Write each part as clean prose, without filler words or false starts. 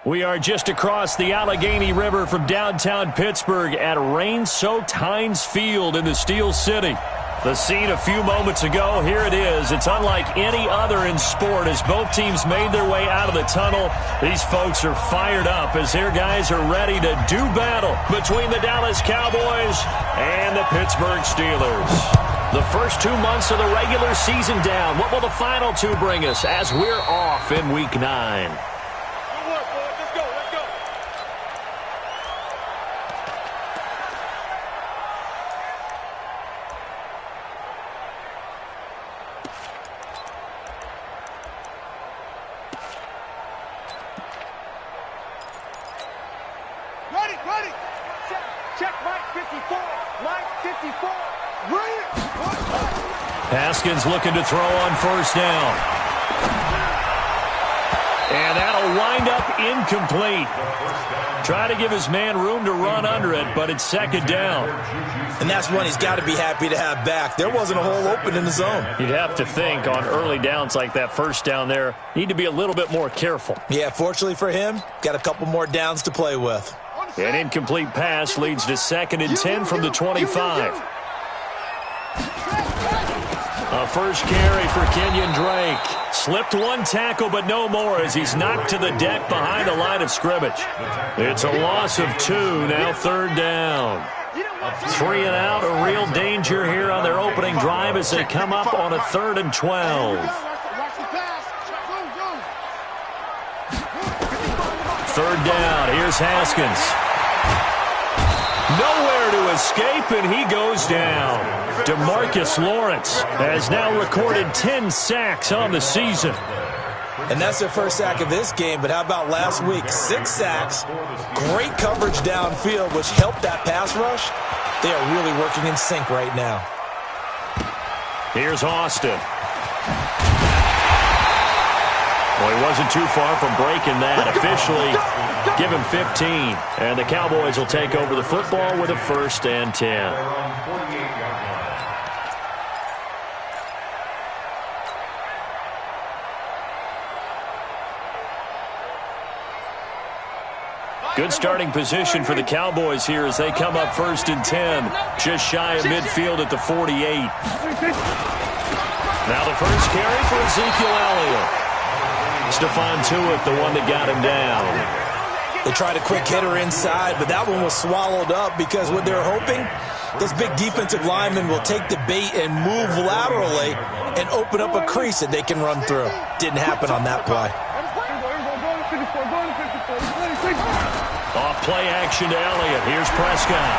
We are just across the Allegheny River from downtown Pittsburgh at rain-soaked Heinz Field in the Steel City. The scene a few moments ago, here it is. It's unlike any other in sport as both teams made their way out of the tunnel. These folks are fired up as their guys are ready to do battle between the Dallas Cowboys and the Pittsburgh Steelers. The first 2 months of the regular season down. What will the final two bring us as we're off in Week 9? Haskins looking to throw on first down. And that'll wind up incomplete. Try to give his man room to run under it, but it's second down. And that's one he's got to be happy to have back. There wasn't a hole open in the zone. You'd have to think on early downs like that first down there, need to be a little bit more careful. Yeah, fortunately for him, got a couple more downs to play with. An incomplete pass leads to 2nd and 10 from the 25. A first carry for Kenyon Drake. Slipped one tackle, but no more as he's knocked to the deck behind the line of scrimmage. It's a loss of 2, now 3rd down. 3 and out, a real danger here on their opening drive as they come up on a 3rd and 12. 3rd down, here's Haskins. Nowhere to escape, and he goes down. DeMarcus Lawrence has now recorded 10 sacks on the season. And that's their first sack of this game, but how about last week? 6 sacks, great coverage downfield, which helped that pass rush. They are really working in sync right now. Here's Austin. Well, he wasn't too far from breaking that. Officially, give him 15. And the Cowboys will take over the football with a 1st and 10. Good starting position for the Cowboys here as they come up 1st and 10. Just shy of midfield at the 48. Now the first carry for Ezekiel Elliott. Stephon Tuitt, the one that got him down. They tried a quick hitter inside, but that one was swallowed up because what they're hoping, those big defensive linemen will take the bait and move laterally and open up a crease that they can run through. Didn't happen on that play. Off play action to Elliott. Here's Prescott.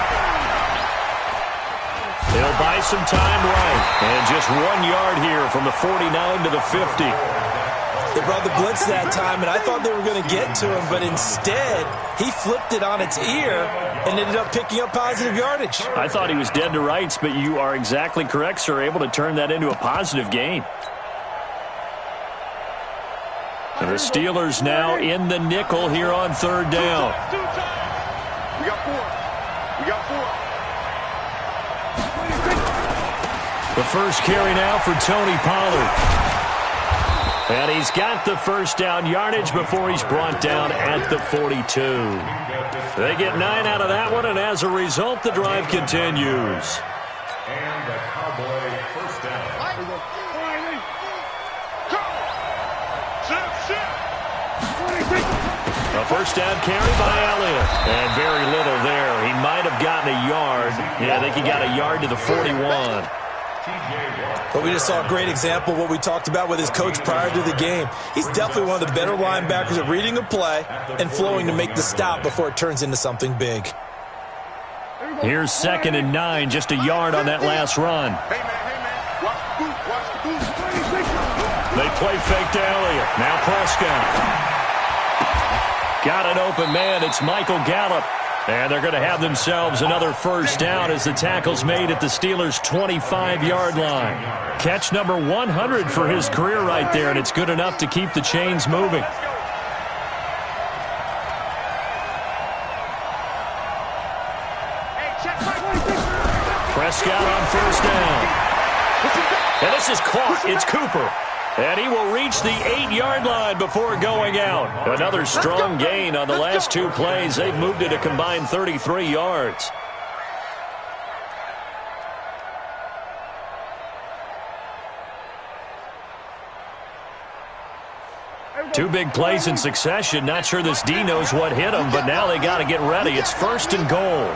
He'll buy some time right. And just 1 yard here from the 49 to the 50. They brought the blitz that time, and I thought they were going to get to him, but instead, he flipped it on its ear and ended up picking up positive yardage. I thought he was dead to rights, but you are exactly correct, sir, able to turn that into a positive gain. And the Steelers now in the nickel here on 3rd down. We got 4. We got 4. The first carry now for Tony Pollard. And he's got the first down yardage before he's brought down at the 42. They get 9 out of that one, and as a result, the drive continues. And the Cowboy first down. A first down carry by Elliott. And very little there. He might have gotten a yard. Yeah, I think he got a yard to the 41. But we just saw a great example of what we talked about with his coach prior to the game. He's definitely one of the better linebackers at reading a play and flowing to make the stop before it turns into something big. Here's 2nd and 9, just a yard on that last run. Hey, man, watch the boot, watch the boot. They play fake to Elliott. Now Prescott. Got an open man. It's Michael Gallup. And they're going to have themselves another first down as the tackle's made at the Steelers' 25-yard line. Catch number 100 for his career right there, and it's good enough to keep the chains moving. Prescott on first down. And this is caught. It's Cooper. And he will reach the 8-yard line before going out. Another strong gain on the last 2 plays. They've moved it a combined 33 yards. Two big plays in succession. Not sure this D knows what hit him, but now they got to get ready. It's 1st and goal.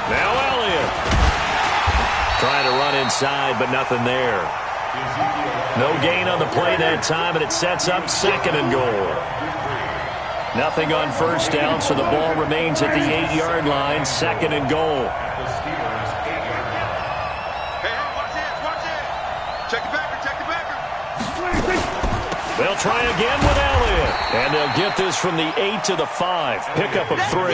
Now Elliott. Trying to run inside, but nothing there. No gain on the play that time, and it sets up 2nd and goal. Nothing on 1st down, so the ball remains at the 8-yard line, 2nd and goal. Hey, watch it. Check the backer, check the backer. They'll try again with Elliott. And they'll get this from the 8 to the 5. Pickup of 3.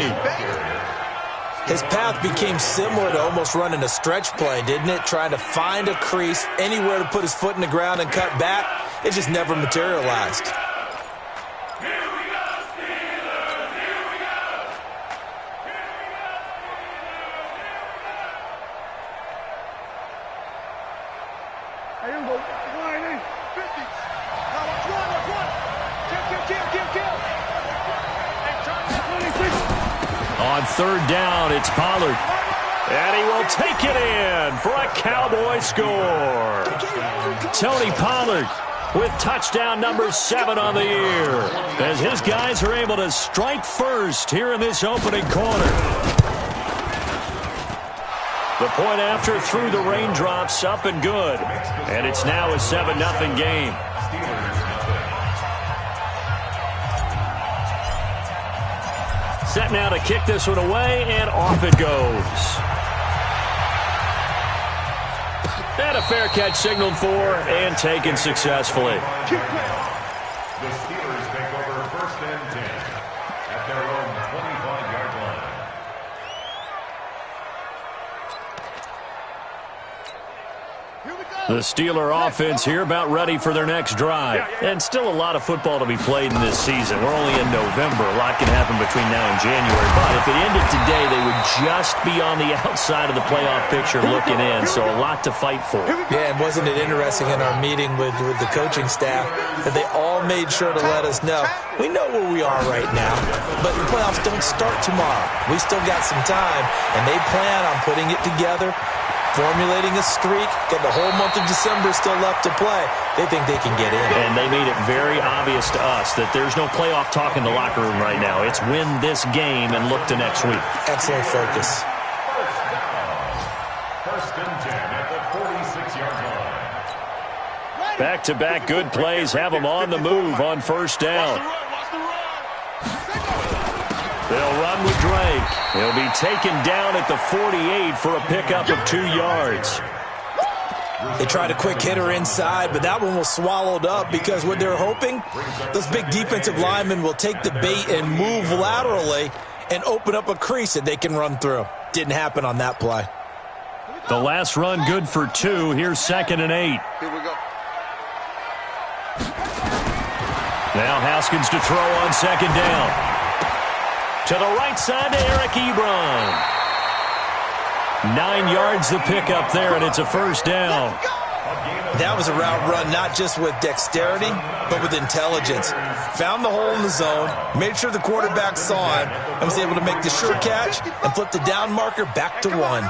His path became similar to almost running a stretch play, didn't it? Trying to find a crease, anywhere to put his foot in the ground and cut back. It just never materialized. On 3rd down, it's Pollard. And he will take it in for a Cowboy score. Tony Pollard with touchdown number 7 on the year, as his guys are able to strike first here in this opening quarter. The point after through the raindrops, up and good. And it's now a 7-0 game. Set now to kick this one away, and off it goes. And a fair catch signaled for and taken successfully. The Steelers take over 1st and 10 at their own 25-yard line. The Steeler offense here about ready for their next drive. And still a lot of football to be played in this season. We're only in November. A lot can happen between now and January. But if it ended today, they would just be on the outside of the playoff picture looking in. So a lot to fight for. Yeah, and wasn't it interesting in our meeting with the coaching staff that they all made sure to let us know, we know where we are right now, but the playoffs don't start tomorrow. We still got some time, and they plan on putting it together, formulating a streak, got the whole month of December still left to play. They think they can get in. And they made it very obvious to us that there's no playoff talk in the locker room right now. It's win this game and look to next week. Excellent focus. 1st and 10 at the 46-yard line. Back-to-back good plays have them on the move on 1st down. They'll run with Drake. He'll be taken down at the 48 for a pickup of 2 yards. They tried a quick hitter inside, but that one was swallowed up because what they're hoping, those big defensive linemen will take the bait and move laterally and open up a crease that they can run through. Didn't happen on that play. The last run good for 2. Here's 2nd and 8. Here we go. Now Haskins to throw on 2nd down. To the right side to Eric Ebron. 9 yards the pickup there, and it's a 1st down. That was a route run not just with dexterity, but with intelligence. Found the hole in the zone, made sure the quarterback saw him, and was able to make the sure catch and flip the down marker back to 1. On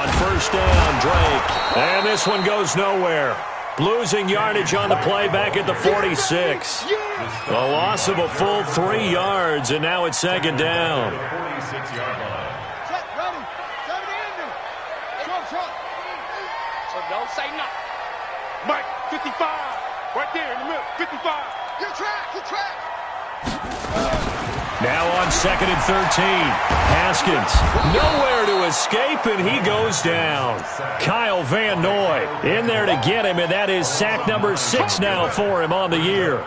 1st down, Drake. And this one goes nowhere. Losing yardage on the play back at the 46. A loss of a full 3 yards, and now it's 2nd down. 46-yard line. So don't say nothing. Mike, 55. Right there in the middle. 55. Your track, your track. Now on 2nd and 13. Haskins nowhere to escape, and he goes down. Kyle Van Noy in there to get him, and that is sack number 6 now for him on the year.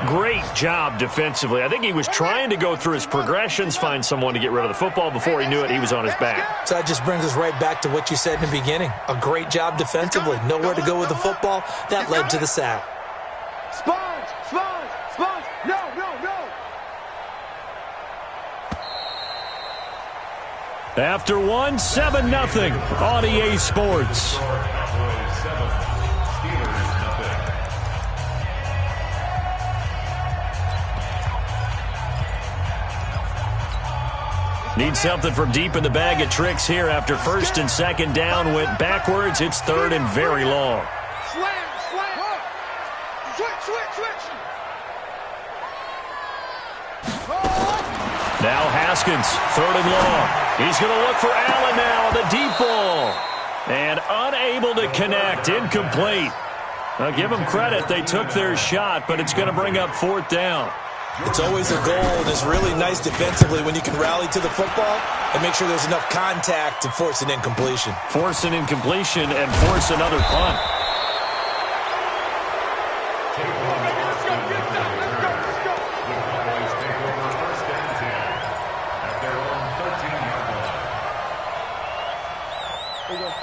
Great job defensively. I think he was trying to go through his progressions, find someone to get rid of the football. Before he knew it, he was on his back. So that just brings us right back to what you said in the beginning. A great job defensively. Nowhere to go with the football. That led to the sack. Sponge, sponge, sponge. No, no, no. After 1, 7-0 on EA Sports. Need something from deep in the bag of tricks here after first and second down went backwards. It's third and very long. Slam, slam. Switch. Now Haskins, third and long. He's going to look for Allen now on the deep ball. And unable to connect, incomplete. Now give them credit, they took their shot, but it's going to bring up fourth down. It's always a goal, and it's really nice defensively when you can rally to the football and make sure there's enough contact to force an incompletion. Force an incompletion and force another punt.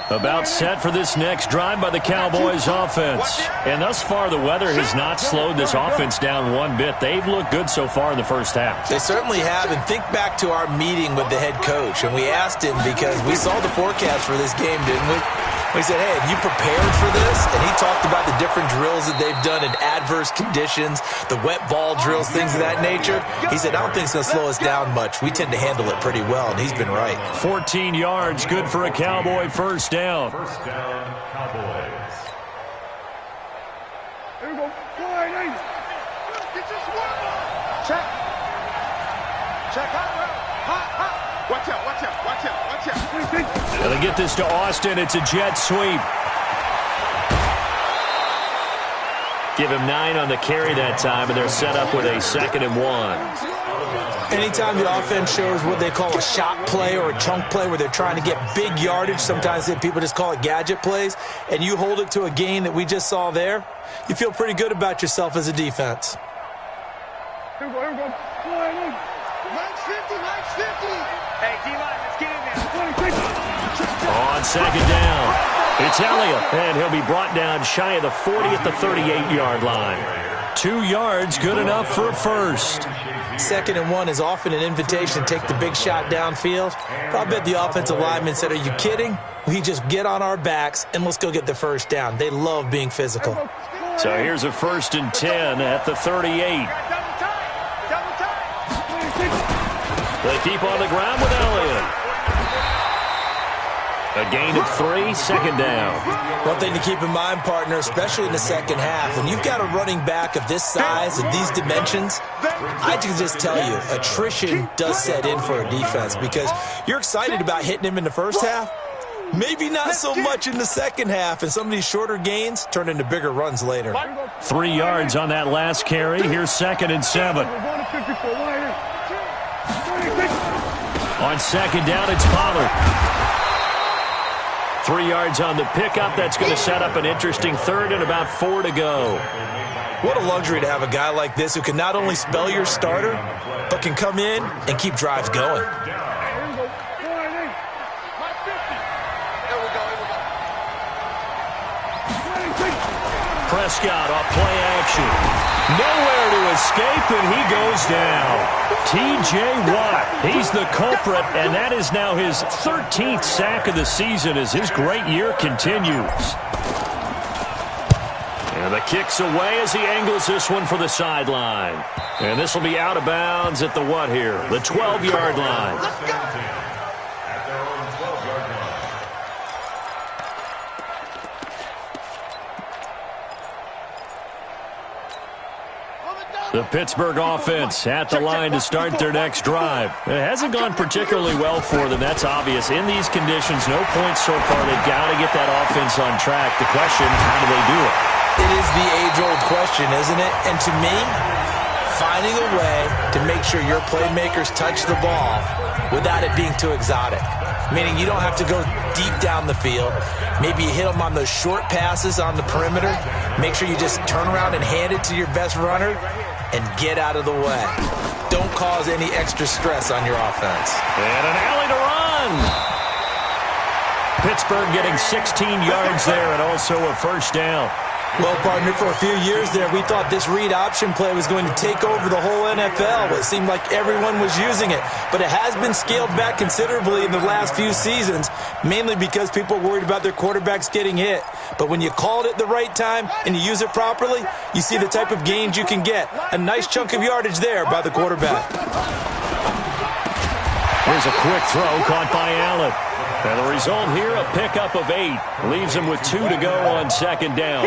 About set for this next drive by the Cowboys offense. And thus far, the weather has not slowed this offense down one bit. They've looked good so far in the first half. They certainly have. And think back to our meeting with the head coach. And we asked him because we saw the forecast for this game, didn't we? We said, hey, have you prepared for this? And he talked about the different drills that they've done in adverse conditions, the wet ball drills, things of that nature. He said, I don't think it's going to slow us down much. We tend to handle it pretty well, and he's been right. 14 yards, good for a Cowboy first down. First down, Cowboys. Here we go. Check. Hot. Watch out. Gonna get this to Austin. It's a jet sweep. Give him 9 on the carry that time, and they're set up with a 2nd and 1. Anytime the offense shows what they call a shot play or a chunk play where they're trying to get big yardage, sometimes people just call it gadget plays, and you hold it to a gain that we just saw there, you feel pretty good about yourself as a defense. Here we go. Max 50. Hey, D-line, let's get in there. On second down, it's Elliott, and he'll be brought down shy of the 40 at the 38-yard line. 2 yards, good enough for a first. 2nd and 1 is often an invitation to take the big shot downfield. But I bet the offensive lineman said, are you kidding? We just get on our backs and let's go get the first down. They love being physical. So here's a 1st and 10 at the 38. They keep on the ground with Elliott. A gain of 3, 2nd down. One thing to keep in mind, partner, especially in the second half, when you've got a running back of this size and these dimensions, I can just tell you, attrition does set in for a defense because you're excited about hitting him in the first half. Maybe not so much in the second half, and some of these shorter gains turn into bigger runs later. 3 yards on that last carry. Here's 2nd and 7. On second down, it's Pollard. 3 yards on the pickup. That's going to set up an interesting 3rd and about 4 to go. What a luxury to have a guy like this who can not only spell your starter, but can come in and keep drives going. Prescott off play action. Nowhere to escape, and he goes down. T.J. Watt, he's the culprit, and that is now his 13th sack of the season as his great year continues. And the kick's away as he angles this one for the sideline. And this will be out of bounds at the what here? The 12-yard line. At their own 12-yard line. The Pittsburgh offense at the line to start their next drive. It hasn't gone particularly well for them. That's obvious. In these conditions, no points so far. They've got to get that offense on track. The question, how do they do it? It is the age-old question, isn't it? And to me, finding a way to make sure your playmakers touch the ball without it being too exotic. Meaning you don't have to go deep down the field. Maybe you hit them on those short passes on the perimeter. Make sure you just turn around and hand it to your best runner and get out of the way. Don't cause any extra stress on your offense. And an alley to run. Pittsburgh getting 16 yards there and also a first down. Well, partner, for a few years there, we thought this read option play was going to take over the whole NFL. It seemed like everyone was using it. But it has been scaled back considerably in the last few seasons, mainly because people are worried about their quarterbacks getting hit. But when you call it at the right time and you use it properly, you see the type of gains you can get. A nice chunk of yardage there by the quarterback. Here's a quick throw caught by Allen. And the result here, a pickup of 8. Leaves him with 2 to go on second down.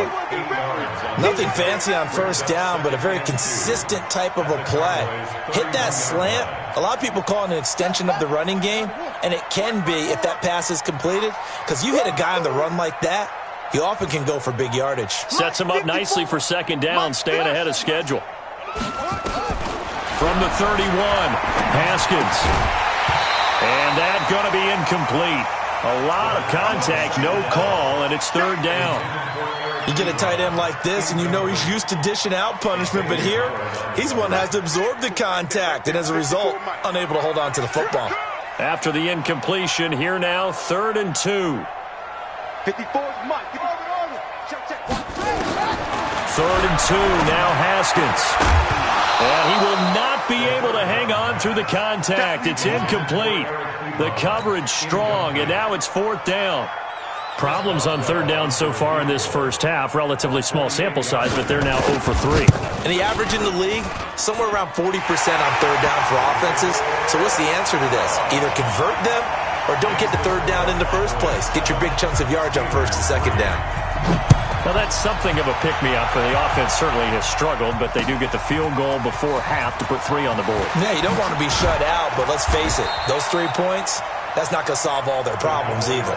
Nothing fancy on first down, but a very consistent type of a play. Hit that slant. A lot of people call it an extension of the running game, and it can be if that pass is completed, because you hit a guy on the run like that, you often can go for big yardage. Sets him up nicely for second down, staying ahead of schedule. From the 31, Haskins. And that's going to be incomplete. A lot of contact, no call, and it's third down. You get a tight end like this, and you know he's used to dishing out punishment, but here, he's one that has to absorb the contact, and as a result, unable to hold on to the football. After the incompletion, here now, 3rd and 2. 54 is Mike. 3rd and 2, now Haskins. And he will not be able to hang on through the contact. It's incomplete. The coverage strong, and now it's 4th down. Problems on 3rd down so far in this first half. Relatively small sample size, but they're now 0 for 3. And the average in the league, somewhere around 40% on 3rd down for offenses. So what's the answer to this? Either convert them or don't get to 3rd down in the first place. Get your big chunks of yards on 1st and 2nd down. Well, that's something of a pick-me-up, and the offense certainly has struggled, but they do get the field goal before half to put 3 on the board. Yeah, you don't want to be shut out, but let's face it, those 3 points, that's not going to solve all their problems either.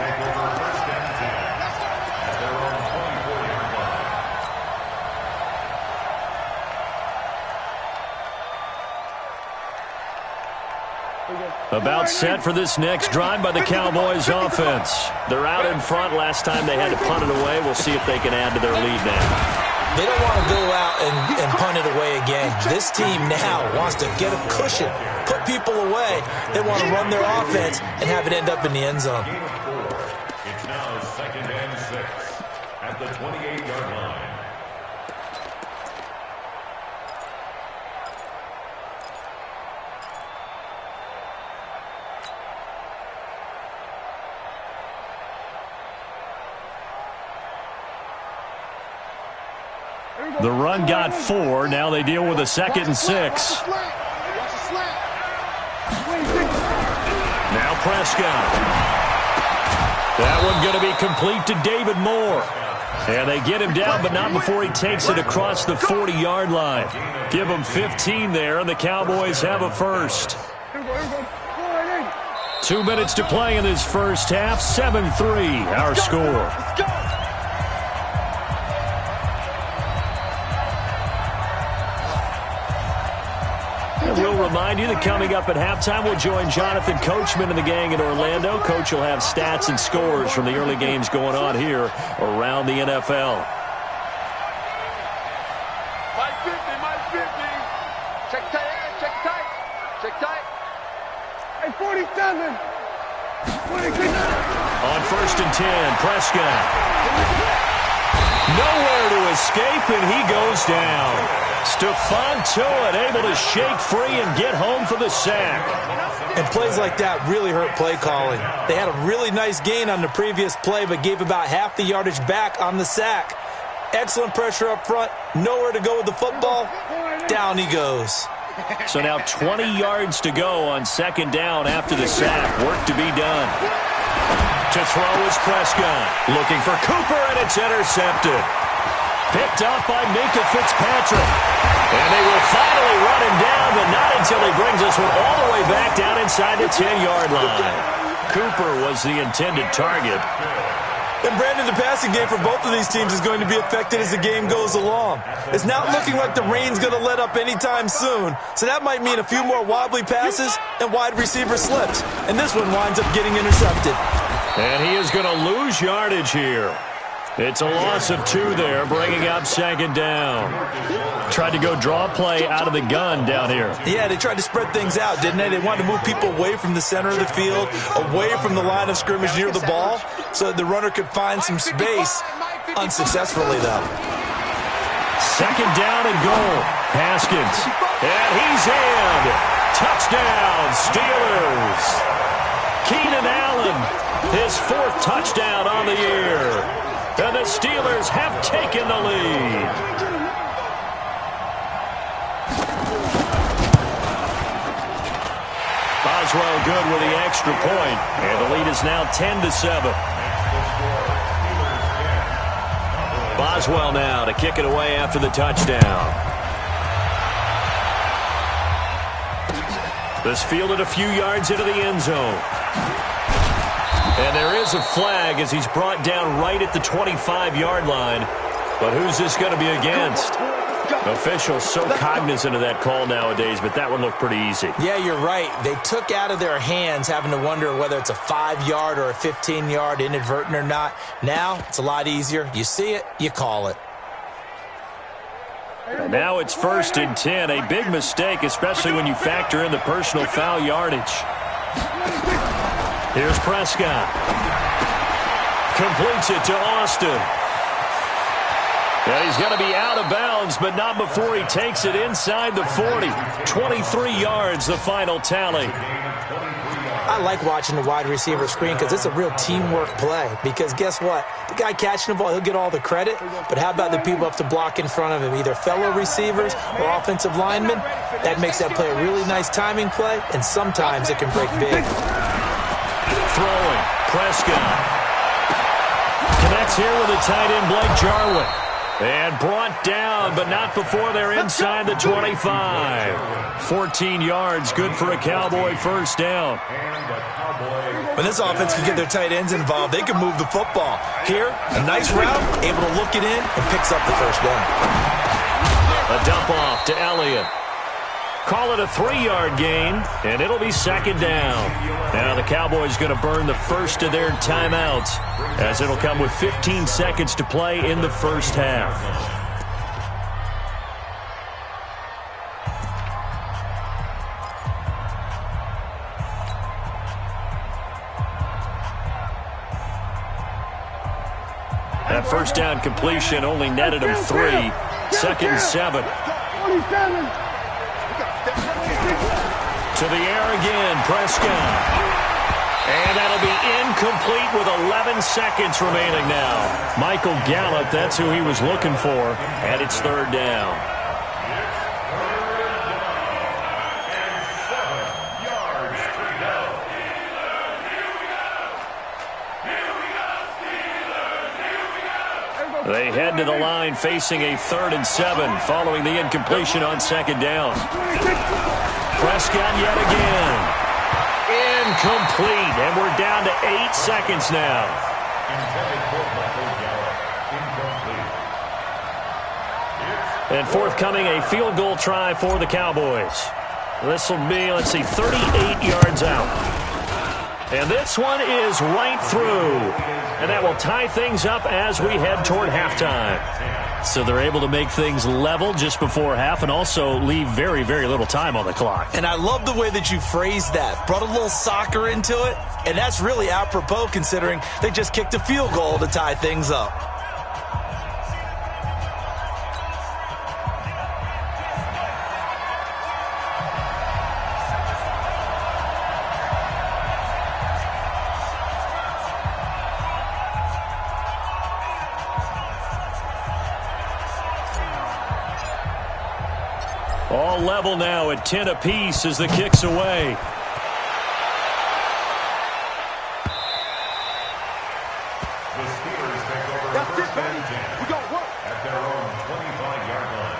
About set for this next drive by the Cowboys offense. They're out in front. Last time they had to punt it away. We'll see if they can add to their lead now. They don't want to go out and punt it away again. This team now wants to get a cushion, put people away. They want to run their offense and have it end up in the end zone. It's now 2nd and 6 at the 28-yard line. The run got 4. Now they deal with a 2nd and 6. Now Prescott. That one going to be complete to David Moore. And they get him down, but not before he takes it across the 40-yard line. Give him 15 there, and the Cowboys have a first. 2 minutes to play in this first half. 7-3, our score. We'll remind you that coming up at halftime, we'll join Jonathan Coachman and the gang in Orlando. Coach will have stats and scores from the early games going on here around the NFL. Mike 50, Mike 50. Check tight, check tight, check tight. Hey, 47. On 1st and 10, Prescott. Nowhere to escape, and he goes down. Stephon Tuitt able to shake free and get home for the sack. And plays like that really hurt play calling. They had a really nice gain on the previous play, but gave about half the yardage back on the sack. Excellent pressure up front. Nowhere to go with the football. Down he goes. So now 20 yards to go on 2nd down after the sack. Work to be done. To throw is Prescott. Looking for Cooper, and it's intercepted. Picked off by Minkah Fitzpatrick. And they will finally run him down, but not until he brings this one all the way back down inside the 10-yard line. Cooper was the intended target. And Brandon, the passing game for both of these teams is going to be affected as the game goes along. It's not looking like the rain's going to let up anytime soon, so that might mean a few more wobbly passes and wide receiver slips. And this one winds up getting intercepted. And he is going to lose yardage here. It's a loss of 2 there, bringing up 2nd down. Tried to go draw play out of the gun down here. Yeah, they tried to spread things out, didn't they? They wanted to move people away from the center of the field, away from the line of scrimmage near the ball, so that the runner could find some space. Unsuccessfully, though. 2nd down and goal. Haskins. And he's in. Touchdown, Steelers. Keenan Allen, his 4th touchdown on the year. And the Steelers have taken the lead. Boswell good with the extra point, and the lead is now 10-7. Boswell now to kick it away after the touchdown. This fielded a few yards into the end zone. And there is a flag as he's brought down right at the 25-yard line. But who's this going to be against? Officials so cognizant of that call nowadays, but that one looked pretty easy. Yeah, you're right. They took out of their hands having to wonder whether it's a 5-yard or a 15-yard inadvertent or not. Now it's a lot easier. You see it, you call it. And now it's 1st and 10. A big mistake, especially when you factor in the personal foul yardage. Here's Prescott. Completes it to Austin. And he's going to be out of bounds, but not before he takes it inside the 40. 23 yards, the final tally. I like watching the wide receiver screen because it's a real teamwork play. Because guess what? The guy catching the ball, he'll get all the credit. But how about the people up to block in front of him, either fellow receivers or offensive linemen? That makes that play a really nice timing play, and sometimes it can break big. Throwing, Prescott. Connects here with the tight end, Blake Jarwin. And brought down, but not before they're inside the 25. 14 yards, good for a Cowboy first down. When this offense can get their tight ends involved, they can move the football. Here, a nice route, able to look it in, and picks up the first down. A dump off to Elliott. Call it a 3-yard gain, and it'll be 2nd down. Now the Cowboys going to burn the first of their timeouts, as it'll come with 15 seconds to play in the first half. That first down completion only netted him 3. 2nd and 7. 27. To the air again, Prescott. And that'll be incomplete with 11 seconds remaining now. Michael Gallup, that's who he was looking for, and it's 3rd down. They head to the line facing a 3rd and 7 following the incompletion on 2nd down. Prescott yet again. Incomplete, and we're down to 8 seconds now. And forthcoming, a field goal try for the Cowboys. This will be, 38 yards out. And this one is right through. And that will tie things up as we head toward halftime. So they're able to make things level just before half and also leave very, very little time on the clock. And I love the way that you phrased that. Brought a little soccer into it. And that's really apropos considering they just kicked a field goal to tie things up. All level now at 10 apiece as the kick's away. The Steelers take over first and 10 We got work. at their own 25-yard line.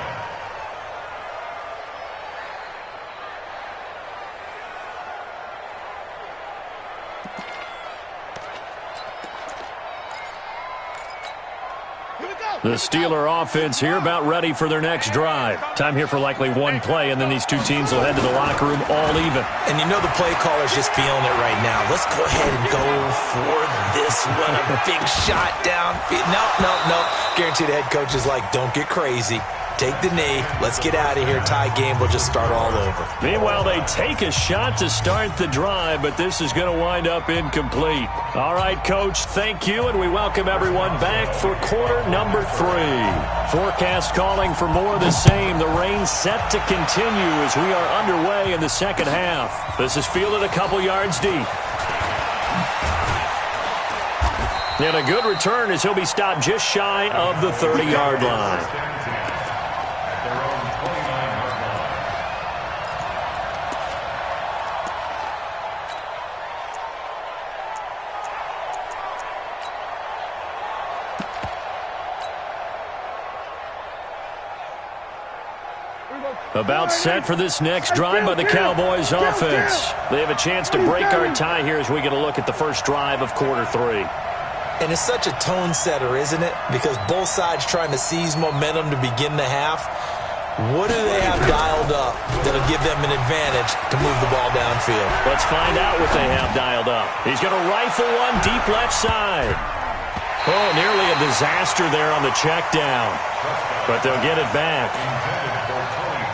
The Steeler offense here about ready for their next drive. Time here for likely one play, and then these two teams will head to the locker room all even. And you know the play caller's just feeling it right now. Let's go ahead and go for this one. A big shot downfield. No. Guarantee the head coach is like, don't get crazy. Take the knee. Let's get out of here. Tie game. We'll just start all over. Meanwhile, they take a shot to start the drive, but this is going to wind up incomplete. All right, Coach, thank you, and we welcome everyone back for quarter number 3. Forecast calling for more of the same. The rain set to continue as we are underway in the second half. This is fielded a couple yards deep. And a good return as he'll be stopped just shy of the 30-yard line. About set for this next drive by the Cowboys offense. They have a chance to break our tie here as we get a look at the first drive of quarter 3. And it's such a tone setter, isn't it? Because both sides trying to seize momentum to begin the half. What do they have dialed up that'll give them an advantage to move the ball downfield? Let's find out what they have dialed up. He's going to rifle one deep left side. Oh, nearly a disaster there on the check down. But they'll get it back.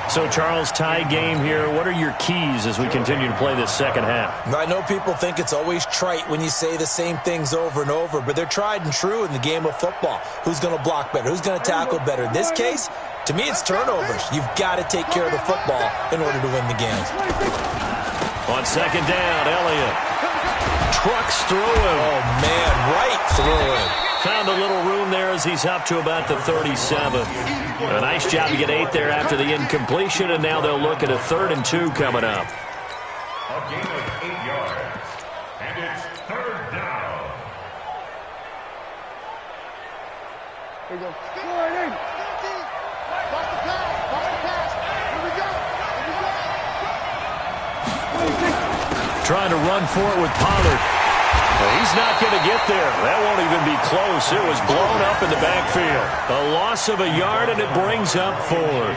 So, Charles, tie game here. What are your keys as we continue to play this second half? I know people think it's always trite when you say the same things over and over, but they're tried and true in the game of football. Who's going to block better? Who's going to tackle better? In this case, to me, it's turnovers. You've got to take care of the football in order to win the game. On second down, Elliott trucks through him. Oh, man, right through him. Found a little room there as he's up to about the 37. A nice job to get 8 there after the incompletion, and now they'll look at a 3rd and 2 coming up. A gain of 8 yards, and it's 3rd down. Here we go. Score it in. Watch the pass. Watch the pass. Here we go. Trying to run for it with Pollard. He's not going to get there. That won't even be close. It was blown up in the backfield. A loss of a yard, and it brings up 4th.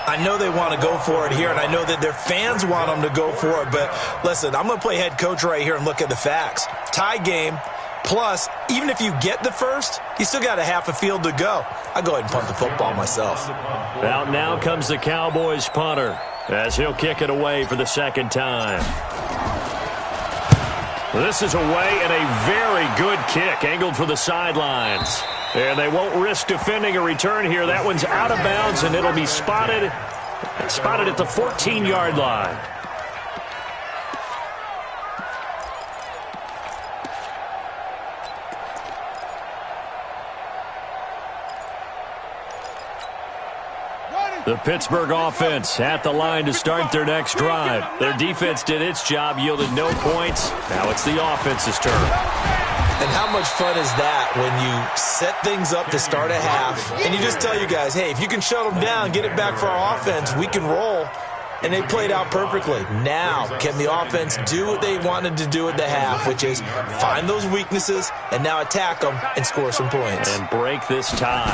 I know they want to go for it here, and I know that their fans want them to go for it, but listen, I'm going to play head coach right here and look at the facts. Tie game, plus, even if you get the first, you still got a half a field to go. I'll go ahead and punt the football myself. Out now comes the Cowboys punter as he'll kick it away for the second time. This is away and a very good kick, angled for the sidelines. And they won't risk defending a return here. That one's out of bounds, and it'll be spotted at the 14-yard line. The Pittsburgh offense at the line to start their next drive. Their defense did its job, yielded no points. Now it's the offense's turn. And how much fun is that when you set things up to start a half, and you just tell you guys, hey, if you can shut them down, get it back for our offense, we can roll. And they played out perfectly. Now, can the offense do what they wanted to do at the half, which is find those weaknesses and now attack them and score some points. And break this tie.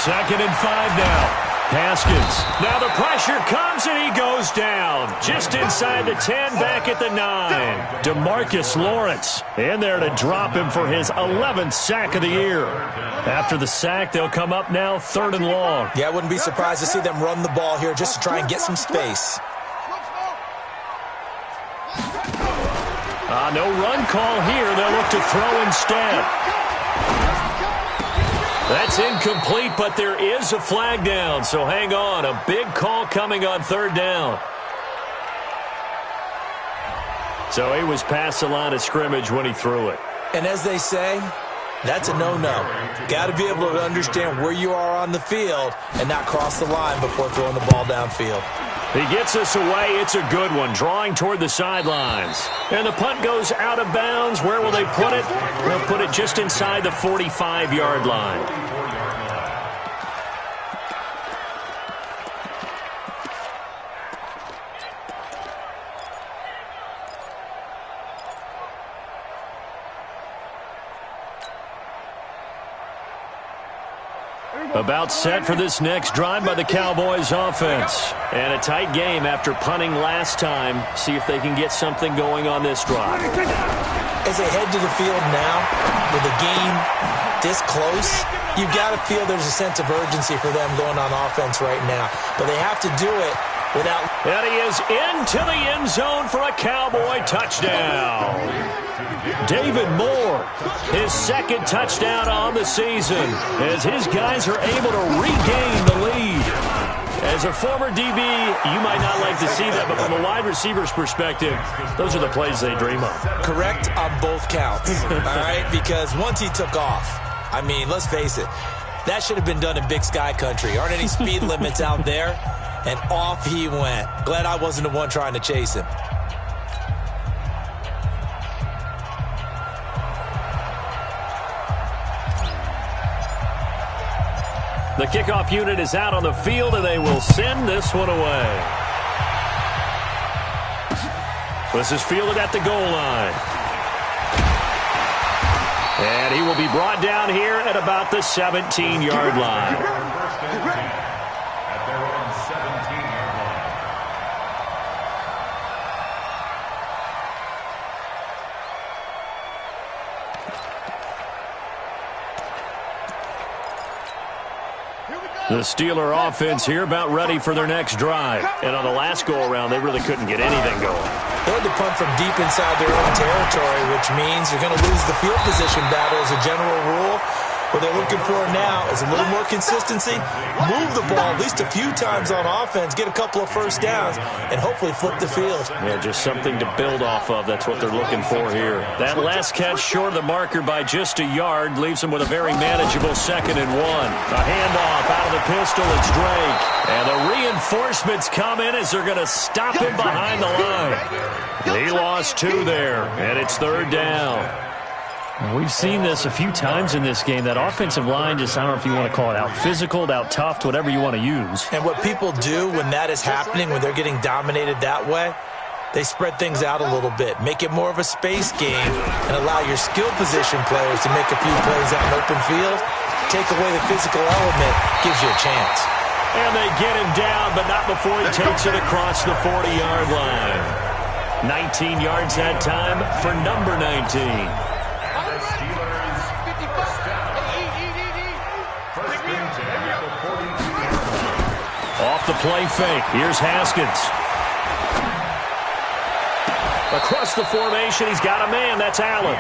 2nd and 5 now. Haskins. Now the pressure comes and he goes down. Just inside the 10, back at the 9. DeMarcus Lawrence in there to drop him for his 11th sack of the year. After the sack, they'll come up now 3rd and long. Yeah, I wouldn't be surprised to see them run the ball here just to try and get some space. No run call here. They'll look to throw instead. That's incomplete, but there is a flag down, so hang on. A big call coming on 3rd down. So he was past the line of scrimmage when he threw it. And as they say, that's a no-no. Got to be able to understand where you are on the field and not cross the line before throwing the ball downfield. He gets us away. It's a good one, drawing toward the sidelines. And the punt goes out of bounds. Where will they put it? They'll put it just inside the 45-yard line. About set for this next drive by the Cowboys offense. And a tight game after punting last time. See if they can get something going on this drive. As they head to the field now, with the game this close, you've got to feel there's a sense of urgency for them going on offense right now. But they have to do it without... And he is into the end zone for a Cowboy touchdown. David Moore, his 2nd touchdown on the season, as his guys are able to regain the lead. As a former DB, you might not like to see that, but from a wide receiver's perspective, those are the plays they dream of. Correct on both counts, all right? Because once he took off, I mean, let's face it, that should have been done in Big Sky Country. Aren't any speed limits out there? And off he went. Glad I wasn't the one trying to chase him. The kickoff unit is out on the field, and they will send this one away. This is fielded at the goal line. And he will be brought down here at about the 17-yard line. First and 10 at their own 17-yard line. The Steeler offense here about ready for their next drive. And on the last go-around, they really couldn't get anything going. They had to punt from deep inside their own territory, which means you're going to lose the field position battle as a general rule. What they're looking for now is a little more consistency, move the ball at least a few times on offense, get a couple of first downs, and hopefully flip the field. Yeah, just something to build off of. That's what they're looking for here. That last catch short of the marker by just a yard leaves them with a very manageable 2nd and 1. A handoff out of the pistol. It's Drake. And the reinforcements come in as they're going to stop him behind the line. He lost 2 there, and it's 3rd down. We've seen this a few times in this game. That offensive line just, I don't know if you want to call it out physical, out tough, whatever you want to use. And what people do when that is happening, when they're getting dominated that way, they spread things out a little bit, make it more of a space game, and allow your skill position players to make a few plays out in open field. Take away the physical element, gives you a chance. And they get him down, but not before he takes it across the 40-yard line. 19 yards that time for number 19. Off the play fake. Here's Haskins. Across the formation, he's got a man. That's Allen.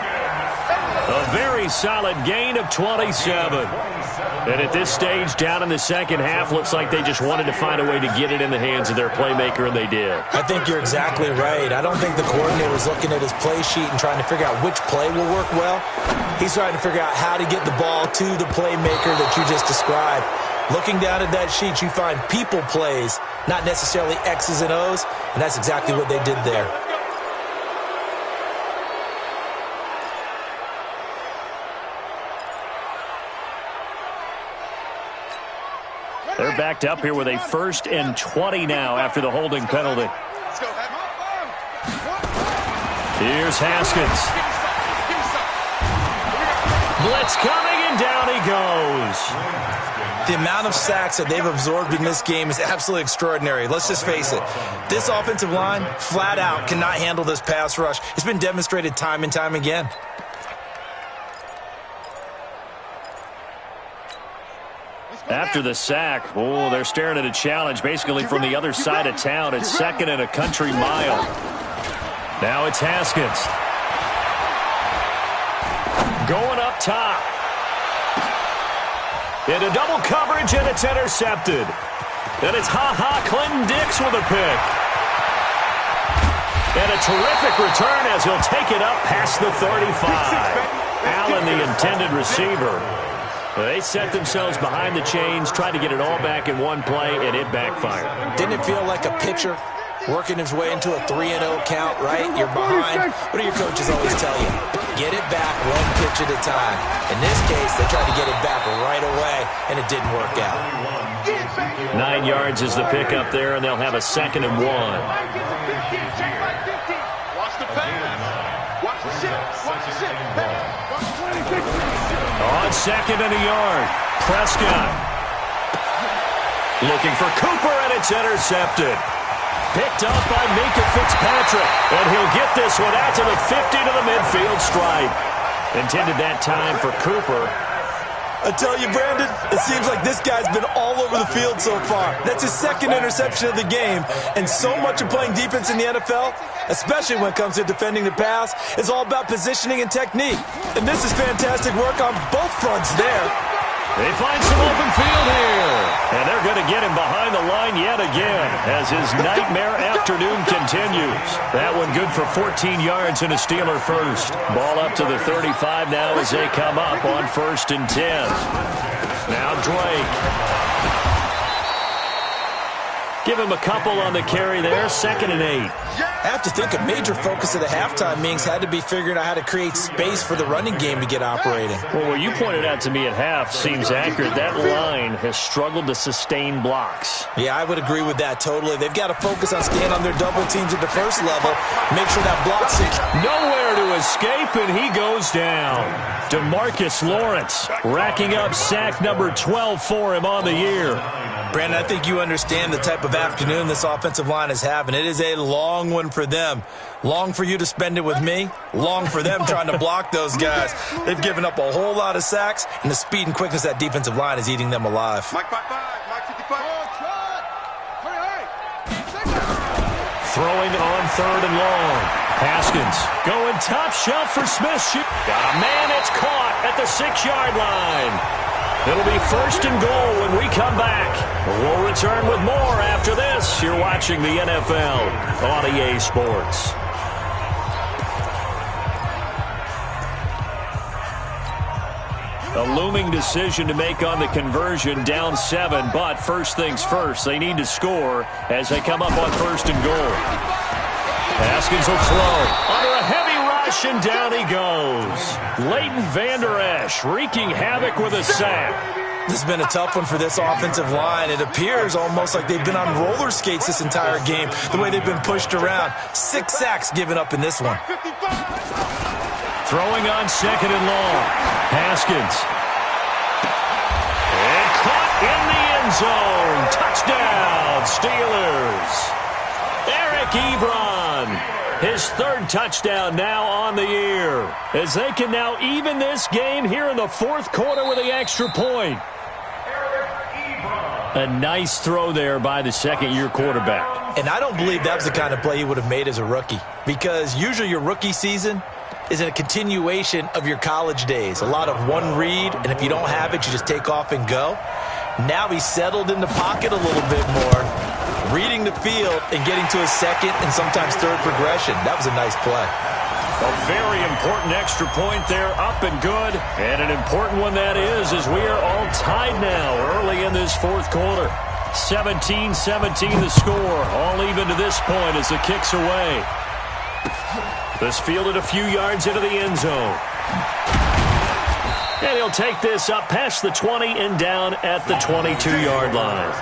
A very solid gain of 27. And at this stage, down in the second half, looks like they just wanted to find a way to get it in the hands of their playmaker, and they did. I think you're exactly right. I don't think the coordinator's looking at his play sheet and trying to figure out which play will work well. He's trying to figure out how to get the ball to the playmaker that you just described. Looking down at that sheet, you find people plays, not necessarily X's and O's, and that's exactly what they did there. They're backed up here with a 1st and 20 now after the holding penalty. Here's Haskins. Blitz coming, and down he goes. The amount of sacks that they've absorbed in this game is absolutely extraordinary. Let's just face it. This offensive line, flat out, cannot handle this pass rush. It's been demonstrated time and time again. After the sack, they're staring at a challenge basically from the other side of town. It's 2nd and a country mile. Now it's Haskins. Going up top. Into double coverage, and it's intercepted. And it's Clinton Dix with a pick. And a terrific return as he'll take it up past the 35. Allen, the intended receiver. They set themselves behind the chains, tried to get it all back in one play, and it backfired. Didn't it feel like a pitcher working his way into a 3-0 count, right? You're behind. What do your coaches always tell you? Get it back one pitch at a time. In this case, they tried to get it back right away, and it didn't work out. 9 yards is the pickup there, and they'll have a 2nd and 1. Watch the pass. Watch the shit. Watch the shit. On 2nd and a yard, Prescott. Looking for Cooper, and it's intercepted. Picked up by Minka Fitzpatrick. And he'll get this one out to the 50 to the midfield stripe. Intended that time for Cooper. I tell you, Brandon, it seems like this guy's been all over the field so far. That's his 2nd interception of the game. And so much of playing defense in the NFL, especially when it comes to defending the pass, is all about positioning and technique. And this is fantastic work on both fronts there. They find some open field here. And they're going to get him behind the line yet again as his nightmare afternoon continues. That one good for 14 yards and a Steeler first. Ball up to the 35 now as they come up on 1st and 10. Now Drake. Give him a couple on the carry there, 2nd and 8. I have to think a major focus of the halftime meetings had to be figuring out how to create space for the running game to get operating. Well, what you pointed out to me at half seems accurate. That line has struggled to sustain blocks. Yeah, I would agree with that totally. They've got to focus on staying on their double teams at the first level. Make sure that block's nowhere to escape, and he goes down. DeMarcus Lawrence racking up sack number 12 for him on the year. Brandon, I think you understand the type of afternoon this offensive line is having. It is a long one for them. Long for you to spend it with me. Long for them trying to block those guys. They've given up a whole lot of sacks, and the speed and quickness of that defensive line is eating them alive. Mike 5-5, Mike 55. Throwing on 3rd and long. Haskins going top shelf for Smith. Got a man, it's caught at the 6-yard line. It'll be 1st and goal when we come back. We'll return with more after this. You're watching the NFL on EA Sports. A looming decision to make on the conversion, down 7, but first things first, they need to score as they come up on 1st and goal. Haskins will throw under a heavy rush, and down he goes. Leighton Vander Esch wreaking havoc with a sack. This has been a tough one for this offensive line. It appears almost like they've been on roller skates this entire game, the way they've been pushed around. 6 sacks given up in this one. Throwing on 2nd and long. Haskins. And caught in the end zone. Touchdown, Steelers. Eric Ebron. His 3rd touchdown now on the year, as they can now even this game here in the 4th quarter with the extra point. A nice throw there by the 2nd-year quarterback. And I don't believe that was the kind of play he would have made as a rookie, because usually your rookie season is a continuation of your college days. A lot of one read, and if you don't have it, you just take off and go. Now he's settled in the pocket a little bit more, reading the field and getting to a 2nd and sometimes 3rd progression. That was a nice play. A very important extra point there, up and good. And an important one that is, as we are all tied now early in this 4th quarter. 17-17 the score, all even to this point as the kick's away. This fielded a few yards into the end zone. And he'll take this up past the 20 and down at the 22-yard line.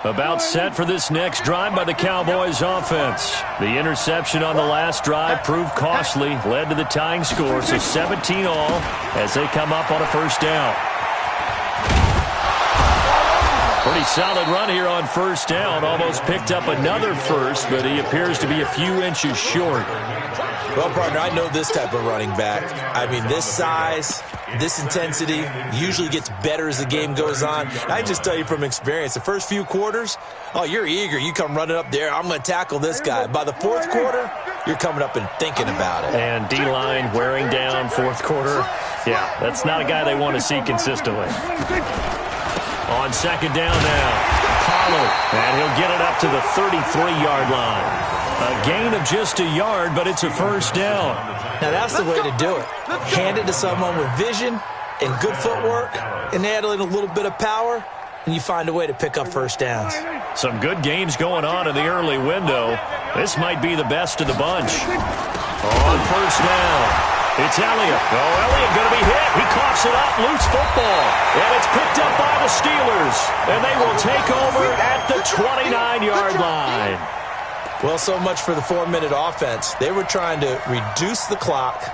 About set for this next drive by the Cowboys offense. The interception on the last drive proved costly, led to the tying score, so 17 all as they come up on a 1st down. Pretty solid run here on 1st down. Almost picked up another first, but he appears to be a few inches short. Well, partner, I know this type of running back. I mean, this size, this intensity usually gets better as the game goes on. I just tell you from experience, the first few quarters, oh, you're eager. You come running up there, I'm going to tackle this guy. By the 4th quarter, you're coming up and thinking about it. And D-line wearing down 4th quarter. Yeah, that's not a guy they want to see consistently. On 2nd down now, Pollard, and he'll get it up to the 33-yard line. A gain of just a yard, but it's a 1st down. Now that's the way to do it. Hand it to someone with vision and good footwork, and add in a little bit of power, and you find a way to pick up 1st downs. Some good games going on in the early window. This might be the best of the bunch. On 1st down. It's Elliott. Oh, Elliott going to be hit. He coughs it up. Loose football. And it's picked up by the Steelers. And they will take over at the 29-yard line. Well, so much for the 4-minute offense. They were trying to reduce the clock,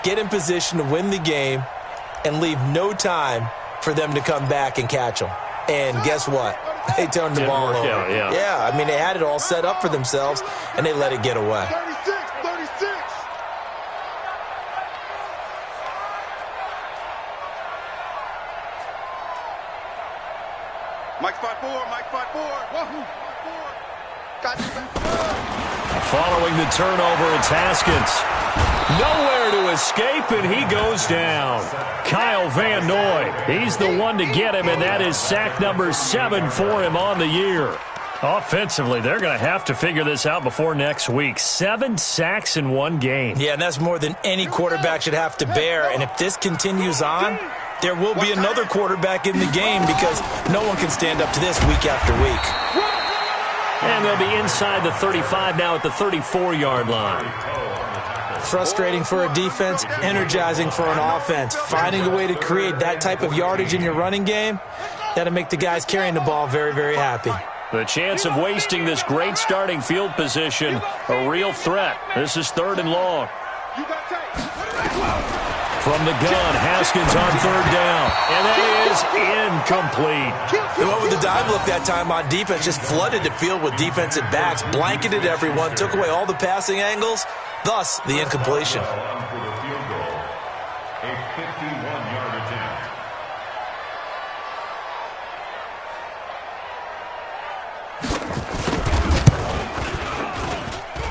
get in position to win the game, and leave no time for them to come back and catch them. And guess what? They turned the ball over. Yeah, I mean, they had it all set up for themselves, and they let it get away. 36. Mike 5-4, Mike 5-4. Wahoo! 5-4. Following the turnover, it's Haskins. Nowhere to escape, and he goes down. Kyle Van Noy, he's the one to get him, and that is sack number 7 for him on the year. Offensively, they're going to have to figure this out before next week. 7 sacks in one game. Yeah, and that's more than any quarterback should have to bear. And if this continues on, there will be another quarterback in the game because no one can stand up to this week after week. And they'll be inside the 35 now at the 34-yard line. Frustrating for a defense, energizing for an offense. Finding a way to create that type of yardage in your running game, that'll make the guys carrying the ball very, very happy. The chance of wasting this great starting field position, a real threat. This is 3rd and long. From the gun, Haskins on 3rd down. And that is incomplete. They went with the dive look that time on defense, just flooded the field with defensive backs, blanketed everyone, took away all the passing angles, thus the incompletion.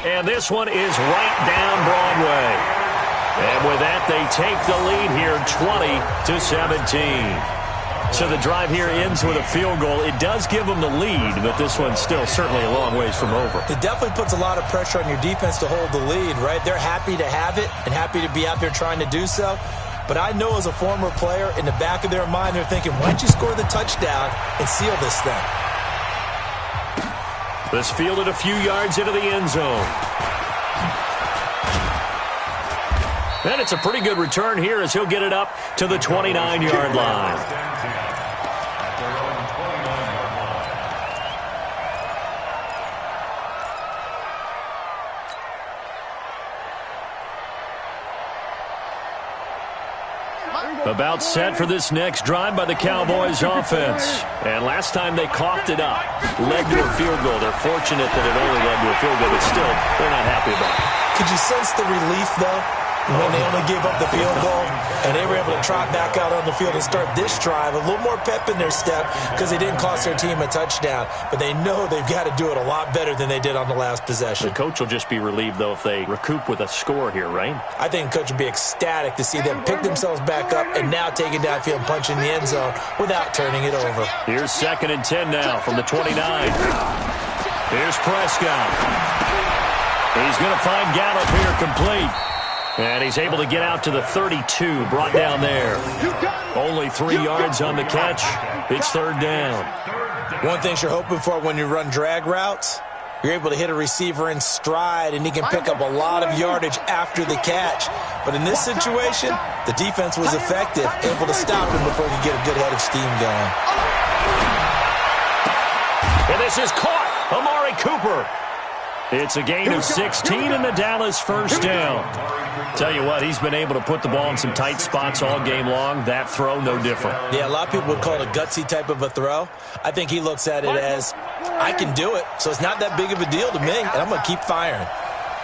And this one is right down Broadway. And with that, they take the lead here 20-17. So the drive here ends with a field goal. It does give them the lead, but this one's still certainly a long ways from over. It definitely puts a lot of pressure on your defense to hold the lead, right? They're happy to have it and happy to be out there trying to do so. But I know as a former player, in the back of their mind, they're thinking, why don't you score the touchdown and seal this thing? This fielded a few yards into the end zone. And it's a pretty good return here as he'll get it up to the 29-yard line. About set for this next drive by the Cowboys offense. And last time they coughed it up, led to a field goal. They're fortunate that it only led to a field goal, but still, they're not happy about it. Could you sense the relief, though, when they only gave up the field goal and they were able to trot back out on the field and start this drive? A little more pep in their step because they didn't cost their team a touchdown, but they know they've got to do it a lot better than they did on the last possession. The coach will just be relieved, though, if they recoup with a score here, right? I think the coach would be ecstatic to see them pick themselves back up and now take it downfield and punch in the end zone without turning it over. Here's 2nd and 10 now from the 29. Here's Prescott. He's going to find Gallup here complete. And he's able to get out to the 32, brought down there. Only 3 yards on the catch. It's 3rd down. One thing you're hoping for when you run drag routes, you're able to hit a receiver in stride, and he can pick up a lot of yardage after the catch. But in this situation, the defense was effective, able to stop him before he could get a good head of steam going. And this is caught. Amari Cooper. It's a gain of 16 and the Dallas 1st down. Tell you what, he's been able to put the ball in some tight spots all game long. That throw, no different. Yeah, a lot of people would call it a gutsy type of a throw. I think he looks at it as, I can do it, so it's not that big of a deal to me, and I'm going to keep firing.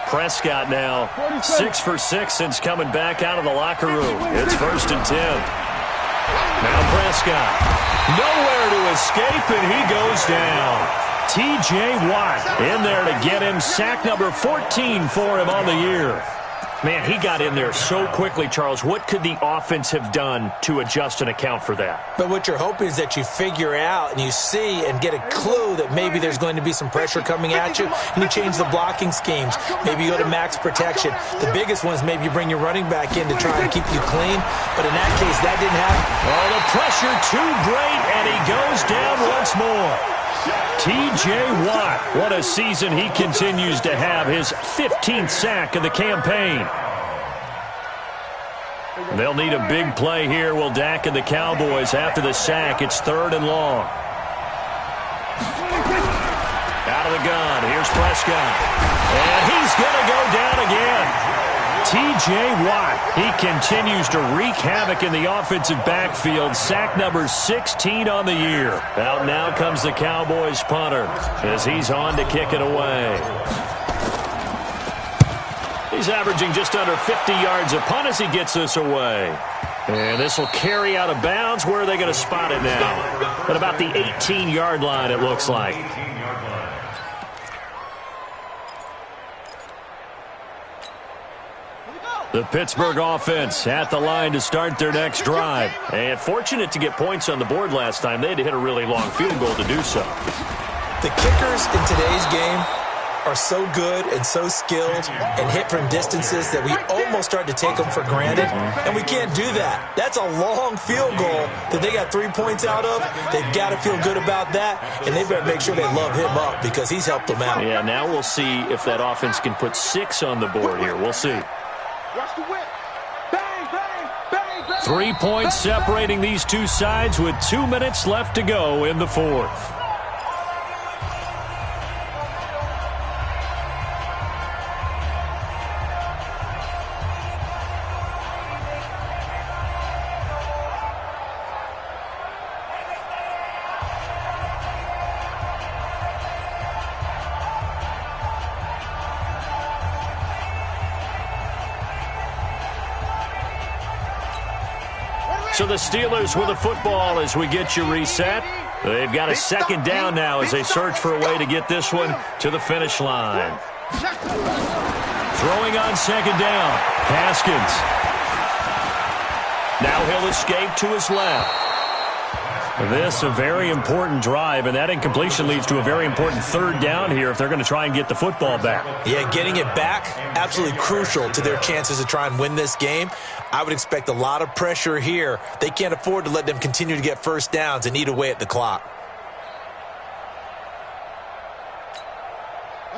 Prescott now 6 for 6 since coming back out of the locker room. It's 1st and 10. Now Prescott, nowhere to escape, and he goes down. T.J. Watt in there to get him. Sack number 14 for him on the year. Man, he got in there so quickly, Charles. What could the offense have done to adjust and account for that? But what you're hoping is that you figure out and you see and get a clue that maybe there's going to be some pressure coming at you, and you change the blocking schemes. Maybe you go to max protection. The biggest one is maybe you bring your running back in to try and keep you clean. But in that case, that didn't happen. Oh, the pressure too great, and he goes down once more. T.J. Watt, what a season he continues to have, his 15th sack of the campaign. They'll need a big play here, will Dak and the Cowboys after the sack. It's 3rd and long. Out of the gun, here's Prescott. And he's going to go down again. T.J. Watt, he continues to wreak havoc in the offensive backfield. Sack number 16 on the year. Out now comes the Cowboys punter as he's on to kick it away. He's averaging just under 50 yards a punt as he gets this away. And this will carry out of bounds. Where are they going to spot it now? At about the 18-yard line, it looks like. The Pittsburgh offense at the line to start their next drive. And fortunate to get points on the board last time. They had to hit a really long field goal to do so. The kickers in today's game are so good and so skilled and hit from distances that we almost start to take them for granted, and we can't do that. That's a long field goal that they got 3 points out of. They've got to feel good about that, and they better make sure they love him up because he's helped them out. Yeah, now we'll see if that offense can put 6 on the board here. We'll see. Watch the whip. Bang, bang, bang, bang. 3 points separating these two sides with 2 minutes left to go in the fourth. So the Steelers with the football as we get you reset. They've got a second down now as they search for a way to get this one to the finish line. Throwing on second down, Haskins. Now he'll escape to his left. This a very important drive, and that incompletion leads to a very important third down here if they're going to try and get the football back. Yeah, getting it back, absolutely crucial to their chances to try and win this game. I would expect a lot of pressure here. They can't afford to let them continue to get first downs and eat away at the clock.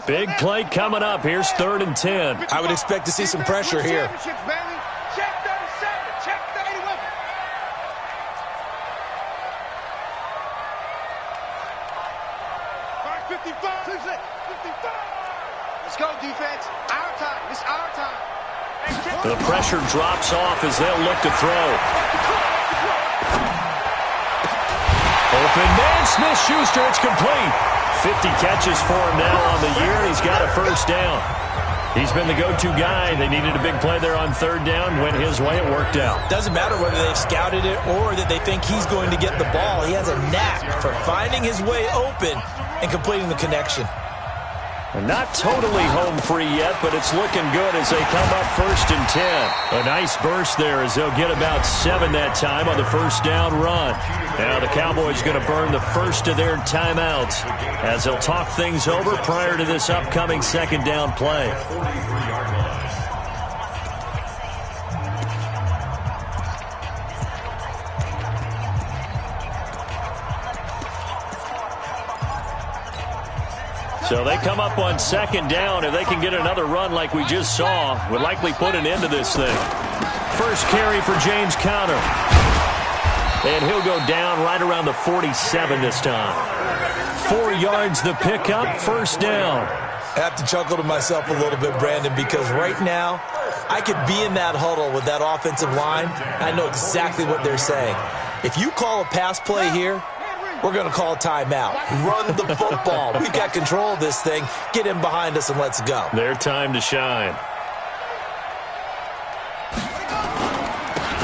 Big play coming up. Here's 3rd and 10. I would expect to see some pressure here. Check 37, check 31. Mark 55, 55. Let's go, defense. Our time. It's our time. The pressure drops off as they'll look to throw. Open man, Smith-Schuster, it's complete. 50 catches for him now on the year. He's got a first down. He's been the go-to guy. They needed a big play there on 3rd down. Went his way. It worked out. Doesn't matter whether they've scouted it or that they think he's going to get the ball. He has a knack for finding his way open and completing the connection. Not totally home free yet, but it's looking good as they come up 1st and 10. A nice burst there as they'll get about 7 that time on the first down run. Now the Cowboys going to burn the first of their timeouts as they'll talk things over prior to this upcoming second down play. So they come up on second down. If they can get another run like we just saw, would likely put an end to this thing. First carry for James Conner. And he'll go down right around the 47 this time. 4 yards the pickup, first down. I have to chuckle to myself a little bit, Brandon, because right now I could be in that huddle with that offensive line. I know exactly what they're saying. If you call a pass play here, we're going to call a timeout. Run the football. We've got control of this thing. Get in behind us and let's go. Their time to shine.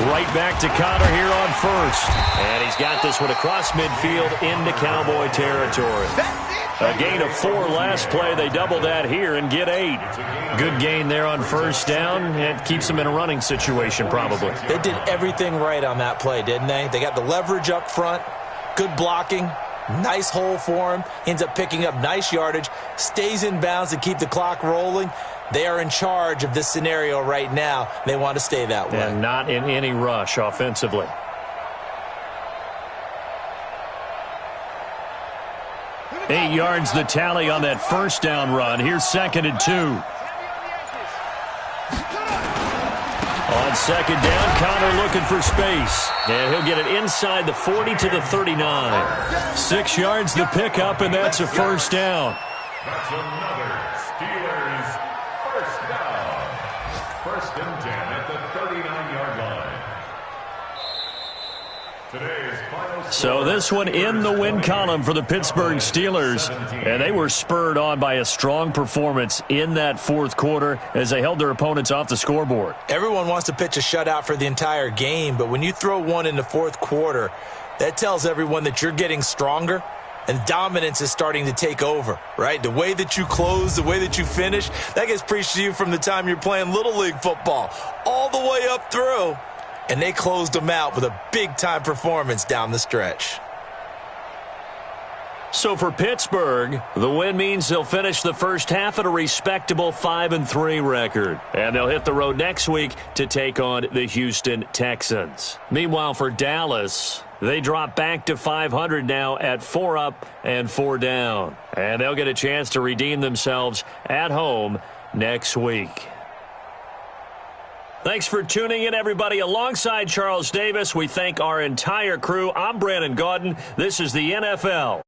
Right back to Conner here on first. And he's got this one across midfield into Cowboy territory. A gain of 4 last play. They double that here and get 8. Good gain there on first down. It keeps them in a running situation probably. They did everything right on that play, didn't they? They got the leverage up front. Good blocking, nice hole for him, ends up picking up nice yardage, stays in bounds to keep the clock rolling. They are in charge of this scenario right now. They want to stay that way. And not in any rush offensively. Eight yards the tally on that first down run. Here's 2nd and 2. On second down, Conner looking for space. And he'll get it inside the 40 to the 39. 6 yards the pickup, and that's a first down. That's another Steelers first down. 1st and 10 at the 39-yard line. Today's final score. So this one in the win column for the Pittsburgh Steelers. And they were spurred on by a strong performance in that 4th quarter as they held their opponents off the scoreboard. Everyone wants to pitch a shutout for the entire game, but when you throw one in the 4th quarter, that tells everyone that you're getting stronger and dominance is starting to take over, right? The way that you close, the way that you finish, that gets preached to you from the time you're playing Little League football all the way up through. And they closed them out with a big-time performance down the stretch. So for Pittsburgh, the win means they'll finish the first half at a respectable 5-3 record. And they'll hit the road next week to take on the Houston Texans. Meanwhile, for Dallas, they drop back to 500 now at 4 up and 4 down. And they'll get a chance to redeem themselves at home next week. Thanks for tuning in, everybody. Alongside Charles Davis, we thank our entire crew. I'm Brandon Gaudin. This is the NFL